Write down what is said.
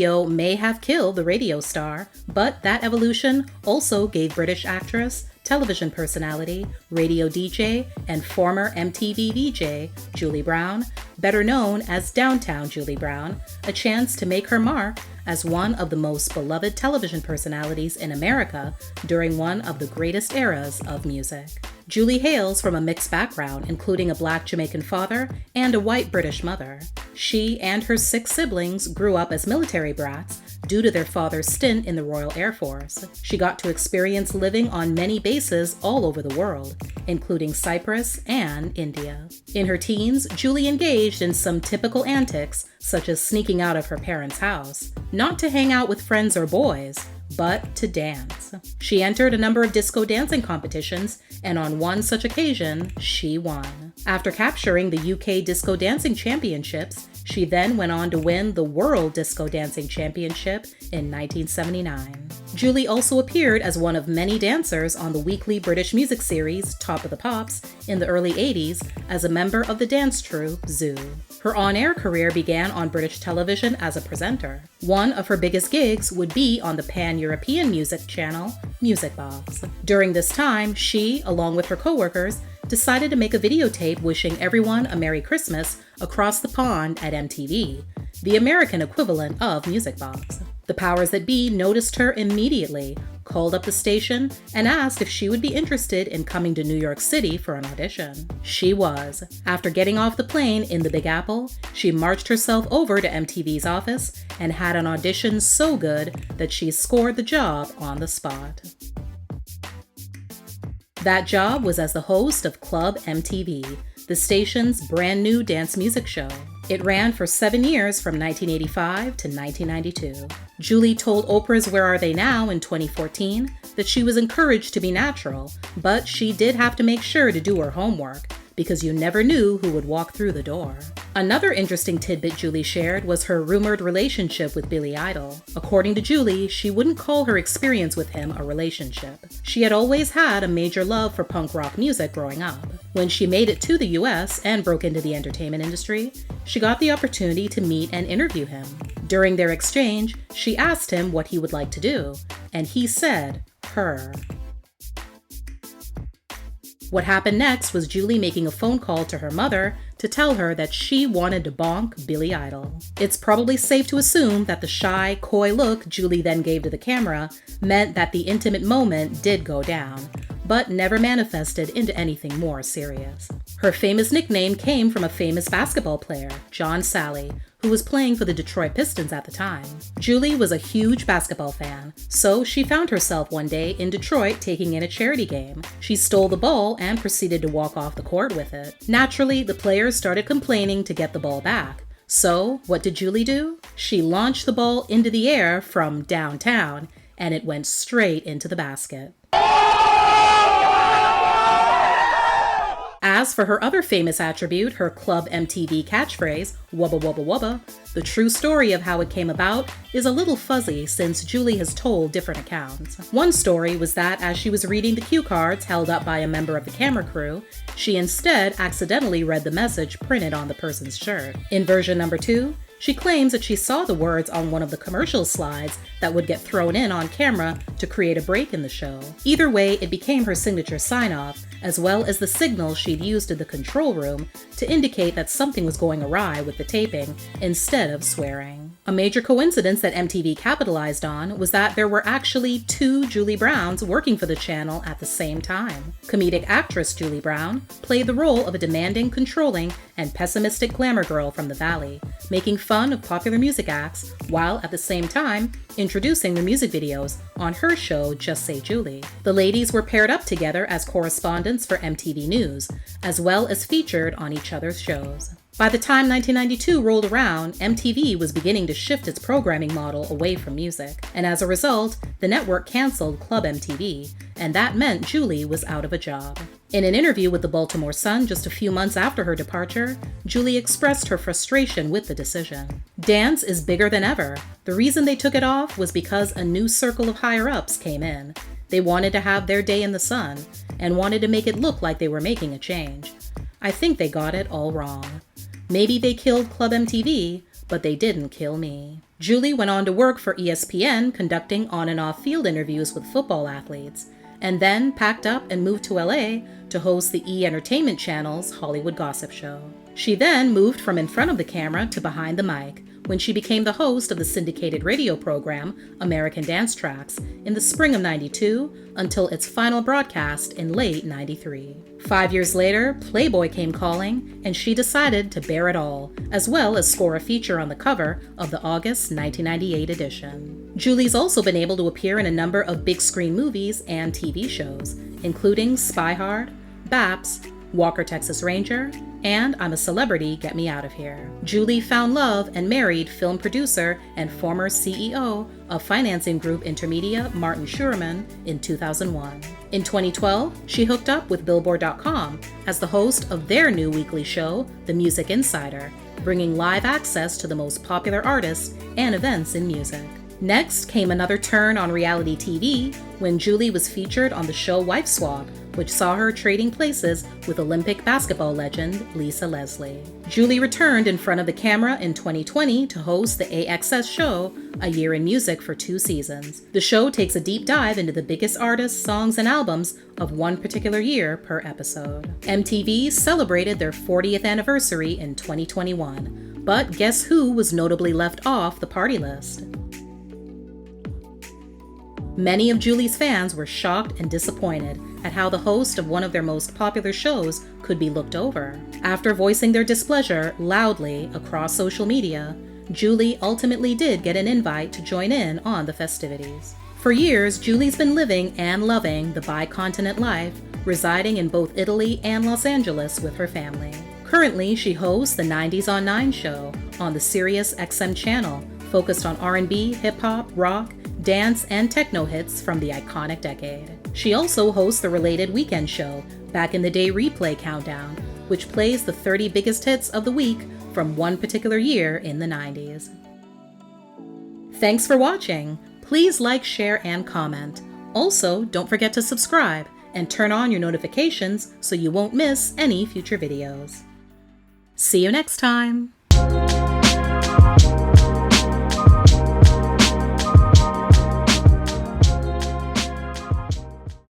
radio may have killed the radio star, but that evolution also gave British actress, television personality, radio DJ, and former MTV VJ Julie Brown, better known as Downtown Julie Brown, a chance to make her mark as one of the most beloved television personalities in America during one of the greatest eras of music. Julie hails from a mixed background, including a Black Jamaican father and a white British mother. She and her 6 siblings grew up as military brats due to their father's stint in the Royal Air Force. She got to experience living on many bases all over the world, including Cyprus and India. In her teens, Julie engaged in some typical antics, such as sneaking out of her parents' house, not to hang out with friends or boys, but to dance. She entered a number of disco dancing competitions, and on one such occasion, she won. After capturing the UK Disco Dancing Championships, she then went on to win the World Disco Dancing Championship in 1979. Julie also appeared as one of many dancers on the weekly British music series Top of the Pops in the early 80s as a member of the dance troupe Zoo. Her on-air career began on British television as a presenter. One of her biggest gigs would be on the pan-European music channel Music Box. During this time, she, along with her coworkers, decided to make a videotape wishing everyone a Merry Christmas across the pond at MTV, the American equivalent of Music Box. The powers that be noticed her immediately, called up the station, and asked if she would be interested in coming to New York City for an audition. She was. After getting off the plane in the Big Apple, she marched herself over to MTV's office and had an audition so good that she scored the job on the spot. That job was as the host of Club MTV, the station's brand new dance music show. It ran for 7 years from 1985 to 1992. Julie told Oprah's Where Are They Now in 2014 that she was encouraged to be natural, but she did have to make sure to do her homework because you never knew who would walk through the door. Another interesting tidbit Julie shared was her rumored relationship with Billy Idol. According to Julie, she wouldn't call her experience with him a relationship. She had always had a major love for punk rock music growing up. When she made it to the US and broke into the entertainment industry, she got the opportunity to meet and interview him. During their exchange, she asked him what he would like to do, and he said, her. What happened next was Julie making a phone call to her mother to tell her that she wanted to bonk Billy Idol. It's probably safe to assume that the shy, coy look Julie then gave to the camera meant that the intimate moment did go down, but never manifested into anything more serious. Her famous nickname came from a famous basketball player, John Salley, who was playing for the Detroit Pistons at the time. Julie was a huge basketball fan, so she found herself one day in Detroit taking in a charity game. She stole the ball and proceeded to walk off the court with it. Naturally, the players started complaining to get the ball back. So, what did Julie do? She launched the ball into the air from downtown, and it went straight into the basket. As for her other famous attribute, her Club MTV catchphrase, wubba wubba wubba, the true story of how it came about is a little fuzzy since Julie has told different accounts. One story was that as she was reading the cue cards held up by a member of the camera crew, she instead accidentally read the message printed on the person's shirt. In version number 2, she claims that she saw the words on one of the commercial slides that would get thrown in on camera to create a break in the show. Either way, it became her signature sign-off, as well as the signal she'd used in the control room to indicate that something was going awry with the taping instead of swearing. A major coincidence that MTV capitalized on was that there were actually 2 Julie Browns working for the channel at the same time. Comedic actress Julie Brown played the role of a demanding, controlling, and pessimistic glamour girl from the Valley, making fun of popular music acts while at the same time introducing the music videos on her show Just Say Julie. The ladies were paired up together as correspondents for MTV News, as well as featured on each other's shows. By the time 1992 rolled around, MTV was beginning to shift its programming model away from music, and as a result, the network canceled Club MTV, and that meant Julie was out of a job. In an interview with the Baltimore Sun just a few months after her departure, Julie expressed her frustration with the decision. Dance is bigger than ever. The reason they took it off was because a new circle of higher-ups came in. They wanted to have their day in the sun, and wanted to make it look like they were making a change. I think they got it all wrong. Maybe they killed Club MTV, but they didn't kill me. Julie went on to work for ESPN, conducting on and off field interviews with football athletes, and then packed up and moved to LA to host the E! Entertainment Channel's Hollywood Gossip Show. She then moved from in front of the camera to behind the mic when she became the host of the syndicated radio program American Dance Tracks in the spring of '92 until its final broadcast in late '93. 5 years later, Playboy came calling, and she decided to bear it all, as well as score a feature on the cover of the August 1998 edition. Julie's also been able to appear in a number of big screen movies and TV shows, including Spy Hard, Baps, Walker Texas Ranger, and I'm a Celebrity, Get Me Out of Here. Julie found love and married film producer and former CEO of financing group Intermedia, Martin Schuerman, in 2001. In 2012, she hooked up with Billboard.com as the host of their new weekly show, The Music Insider, bringing live access to the most popular artists and events in music. Next came another turn on reality TV when Julie was featured on the show Wife Swap, which saw her trading places with Olympic basketball legend Lisa Leslie. Julie returned in front of the camera in 2020 to host the AXS show A Year in Music for 2 seasons. The show takes a deep dive into the biggest artists, songs, and albums of one particular year per episode. MTV celebrated their 40th anniversary in 2021, but guess who was notably left off the party list? Many of Julie's fans were shocked and disappointed at how the host of one of their most popular shows could be looked over. After voicing their displeasure loudly across social media, Julie ultimately did get an invite to join in on the festivities. For years, Julie's been living and loving the bi-continent life, residing in both Italy and Los Angeles with her family. Currently, she hosts the 90s on 9 show on the Sirius XM channel, focused on R&B, hip-hop, rock, dance, and techno hits from the iconic decade. She also hosts the related weekend show, Back in the Day Replay Countdown, which plays the 30 biggest hits of the week from one particular year in the 90s. Thanks for watching. Please like, share, and comment. Also, don't forget to subscribe and turn on your notifications so you won't miss any future videos. See you next time!